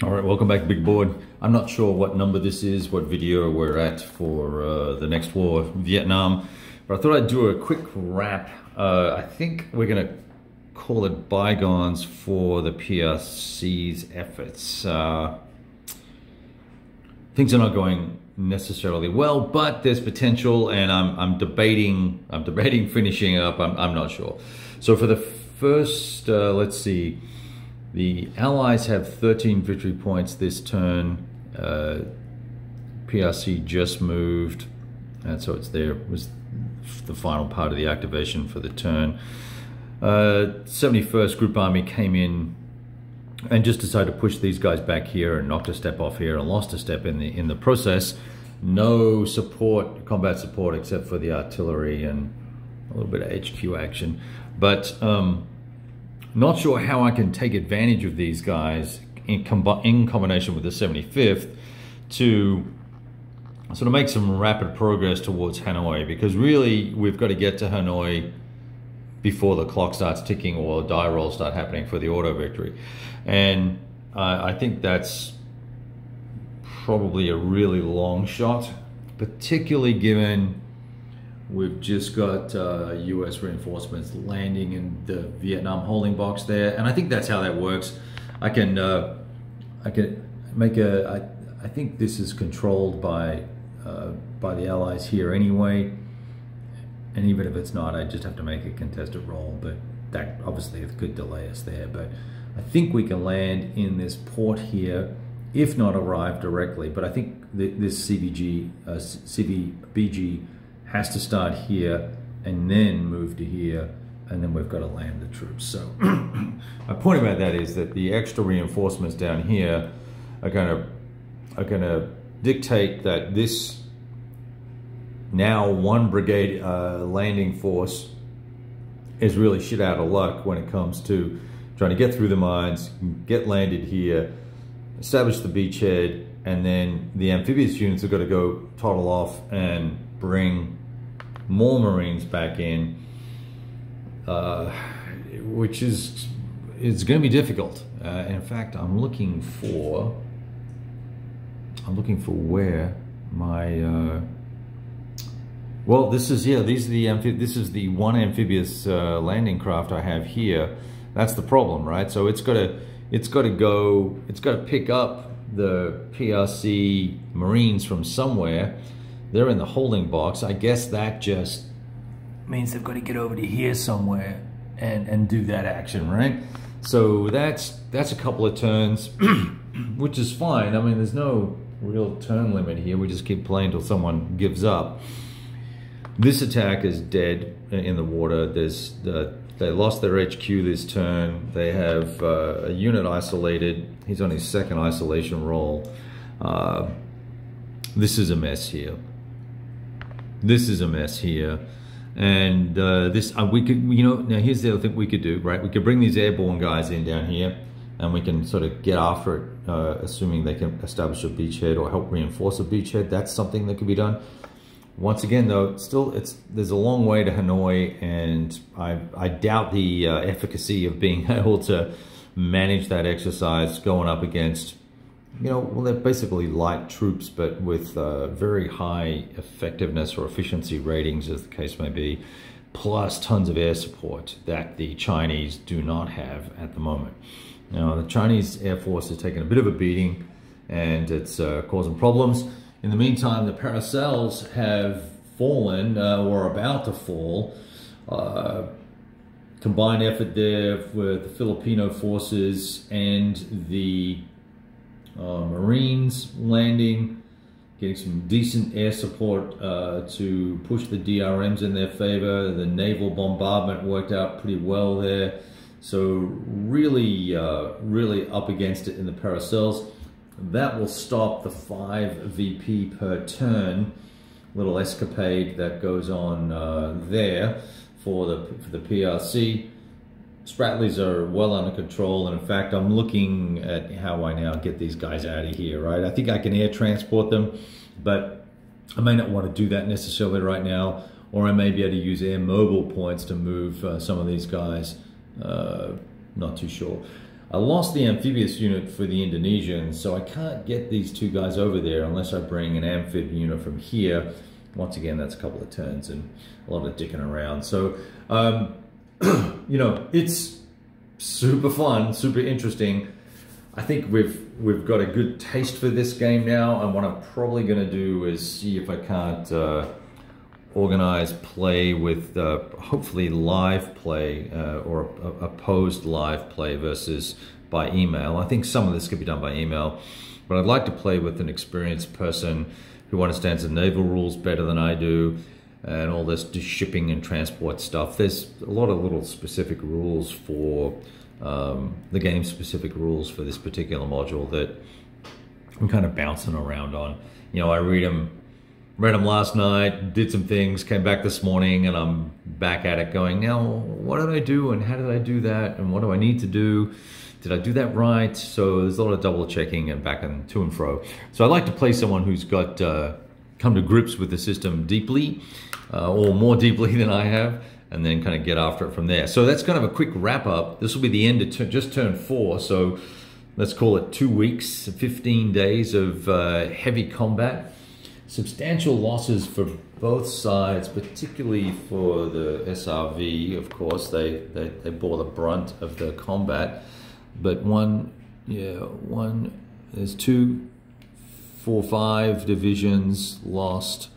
All right, welcome back, Big Board. I'm not sure what number this is, what video we're at for the next war, Vietnam, but I thought I'd do a quick wrap. I think we're gonna call it bygones for the PRC's efforts. Things are not going necessarily well, but there's potential, and I'm debating finishing up. I'm not sure. So for the first, let's see. The Allies have 13 victory points this turn. PRC just moved, and so it's there. It was the final part of the activation for the turn. 71st Group Army came in and just decided to push these guys back here and knocked a step off here and lost a step in the process. No support, combat support, except for the artillery and a little bit of HQ action. But not sure how I can take advantage of these guys in combination with the 75th to sort of make some rapid progress towards Hanoi, because really we've got to get to Hanoi before the clock starts ticking or die rolls start happening for the auto victory. And I think that's probably a really long shot, particularly given we've just got US reinforcements landing in the Vietnam holding box there, and I think that's how that works. I can make a. I think this is controlled by the Allies here anyway, and even if it's not, I just have to make a contested roll. But that obviously could delay us there. But I think we can land in this port here, if not arrive directly. But I think this CVBG has to start here and then move to here, and then we've got to land the troops. So my point about that is that the extra reinforcements down here are going to dictate that this now 1 brigade landing force is really shit out of luck when it comes to trying to get through the mines, get landed here, establish the beachhead, and then the amphibious units have got to go toddle off and bring more Marines back in, which is going to be difficult. In fact, I'm looking for where my well, this is this is the one amphibious landing craft I have here. That's the problem, right? So it's got to pick up the PRC Marines from somewhere. They're in the holding box. I guess that just means they've got to get over to here somewhere and do that action, right? So that's a couple of turns, which is fine. I mean, there's no real turn limit here. We just keep playing until someone gives up. This attack is dead in the water. They lost their HQ this turn. They have a unit isolated. He's on his 2nd isolation roll. This is a mess here. This is a mess here, and we could, now here's the other thing we could do, right? We could bring these airborne guys in down here, and we can sort of get after it, assuming they can establish a beachhead or help reinforce a beachhead. That's something that could be done. Once again, though, there's a long way to Hanoi, and I doubt the efficacy of being able to manage that exercise going up against, well, they're basically light troops, but with very high effectiveness or efficiency ratings, as the case may be, plus tons of air support that the Chinese do not have at the moment. Now, the Chinese Air Force is taking a bit of a beating, and it's causing problems. In the meantime, the Paracels have fallen, or are about to fall. Combined effort there with the Filipino forces and the Marines landing, getting some decent air support to push the DRMs in their favor. The naval bombardment worked out pretty well there. So really, really up against it in the Paracels. That will stop the 5 VP per turn little escapade that goes on there for the PRC. Spratlys are well under control, and in fact, I'm looking at how I now get these guys out of here, right? I think I can air transport them, but I may not want to do that necessarily right now, or I may be able to use air mobile points to move some of these guys. Not too sure. I lost the amphibious unit for the Indonesians, so I can't get these two guys over there unless I bring an amphib unit from here. Once again, that's a couple of turns and a lot of dicking around. So, you know, it's super fun, super interesting. I think we've got a good taste for this game now, and what I'm probably going to do is see if I can't organize play with hopefully live play or a posed live play versus by email. I think some of this could be done by email, but I'd like to play with an experienced person who understands the naval rules better than I do, and all this shipping and transport stuff. There's a lot of little specific rules for the game, specific rules for this particular module that I'm kind of bouncing around on. You know, I read them last night, did some things, came back this morning, and I'm back at it going, now, what did I do and how did I do that and what do I need to do? Did I do that right? So there's a lot of double checking and back and to and fro. So I like to play someone who's got come to grips with the system deeply, or more deeply than I have, and then kind of get after it from there. So that's kind of a quick wrap up. This will be the end of just turn 4, so let's call it 2 weeks, 15 days of heavy combat. Substantial losses for both sides, particularly for the SRV, of course. They bore the brunt of the combat. But there's 2, 4, 5 divisions lost,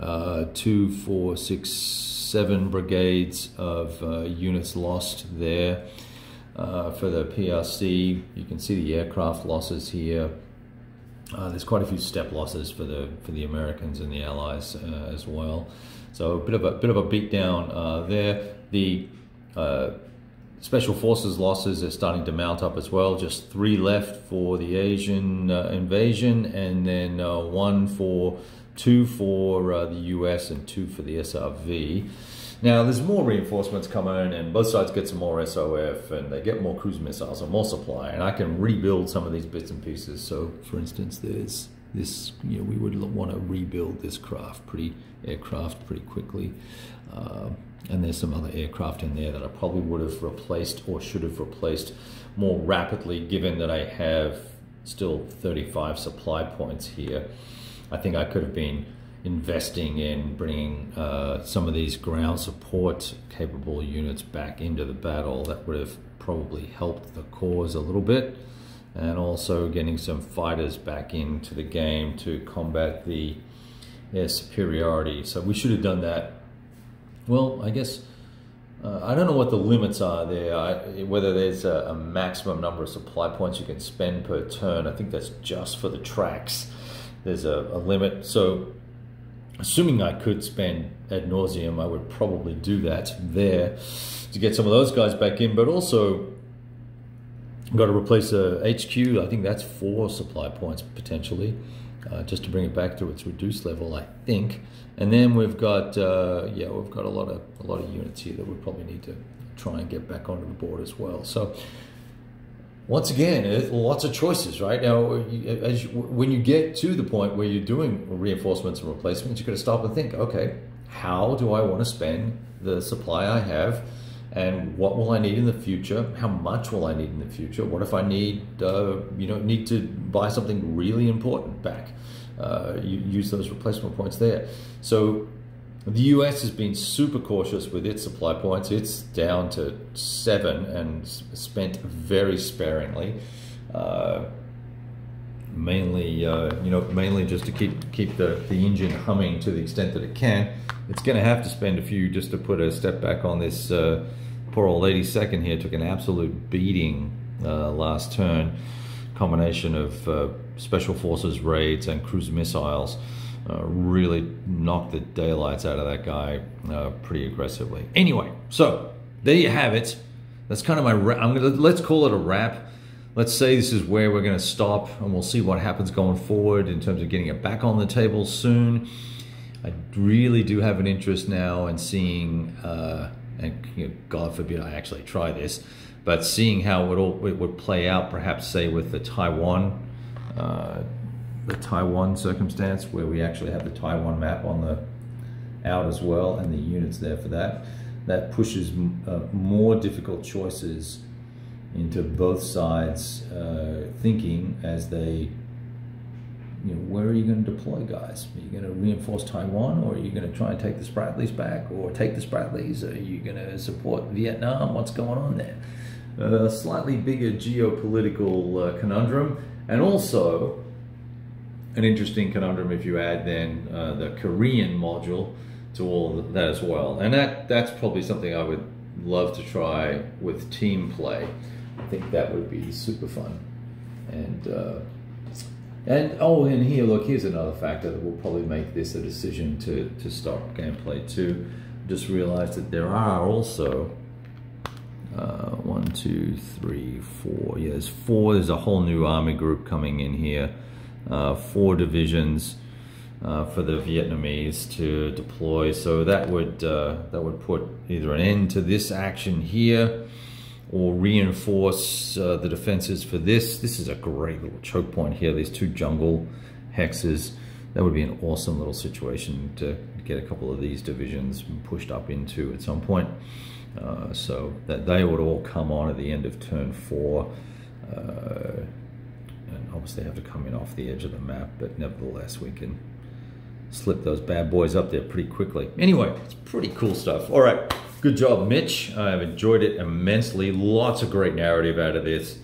2, 4, 6, 7 brigades of units lost there for the PRC. You can see the aircraft losses here. There's quite a few step losses for the Americans and the Allies as well. So a bit of a beatdown there. The Special Forces losses are starting to mount up as well. Just 3 left for the Asian invasion, and then 2 for the US and 2 for the SRV. Now there's more reinforcements coming, and both sides get some more SOF, and they get more cruise missiles and more supply, and I can rebuild some of these bits and pieces. So for instance, there's this, you know, we would want to rebuild this aircraft pretty quickly. And there's some other aircraft in there that I probably would have replaced or should have replaced more rapidly, given that I have still 35 supply points here. I think I could have been investing in bringing some of these ground support capable units back into the battle. That would have probably helped the cause a little bit, and also getting some fighters back into the game to combat the air superiority. So we should have done that. Well, I guess, I don't know what the limits are there, whether there's a maximum number of supply points you can spend per turn. I think that's just for the tracks. There's a limit. So assuming I could spend ad nauseum, I would probably do that there to get some of those guys back in, but also got to replace a HQ. I think that's 4 supply points potentially, just to bring it back to its reduced level, I think. And then we've got we've got a lot of units here that we probably need to try and get back onto the board as well. So once again, lots of choices, right? Now, when you get to the point where you're doing reinforcements and replacements, you've got to stop and think, okay, how do I want to spend the supply I have? And what will I need in the future? How much will I need in the future? What if I need to buy something really important back? You use those replacement points there. So the US has been super cautious with its supply points. It's down to 7 and spent very sparingly. Mainly just to keep the engine humming to the extent that it can. It's going to have to spend a few just to put a step back on this. Poor old 82nd here took an absolute beating last turn. Combination of Special Forces raids and cruise missiles really knocked the daylights out of that guy pretty aggressively. Anyway, so there you have it. That's kind of my let's call it a wrap. Let's say this is where we're going to stop, and we'll see what happens going forward in terms of getting it back on the table soon. I really do have an interest now in seeing, and God forbid I actually try this, but seeing how it would play out, perhaps say with the Taiwan circumstance, where we actually have the Taiwan map on the out as well, and the units there for that. That pushes more difficult choices into both sides thinking as they, you know, where are you going to deploy guys? Are you going to reinforce Taiwan, or are you going to try and take the Spratlys back, or take the Spratlys? Are you going to support Vietnam? What's going on there? A slightly bigger geopolitical conundrum, and also an interesting conundrum if you add then the Korean module to all of that as well. And that's probably something I would love to try with team play. I think that would be super fun. And oh, and here, look, here's another factor that will probably make this a decision to stop gameplay too. Just realized that there are also 1, 2, 3, 4. Yeah, there's 4. There's a whole new army group coming in here. 4 divisions for the Vietnamese to deploy. So that would put either an end to this action here, or reinforce the defenses for this. This is a great little choke point here. These 2 jungle hexes. That would be an awesome little situation to get a couple of these divisions pushed up into at some point. So that they would all come on at the end of turn 4. And obviously have to come in off the edge of the map, but nevertheless we can slip those bad boys up there pretty quickly. Anyway, it's pretty cool stuff. All right, good job, Mitch. I've enjoyed it immensely. Lots of great narrative out of this.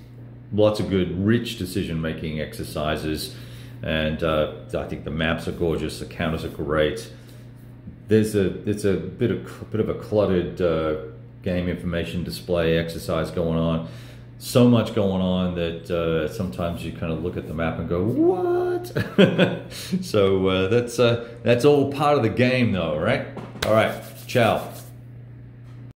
Lots of good, rich decision-making exercises. And I think the maps are gorgeous. The counters are great. It's a bit of a cluttered game information display exercise going on. So much going on that sometimes you kind of look at the map and go, what? So that's all part of the game though, right? All right, ciao.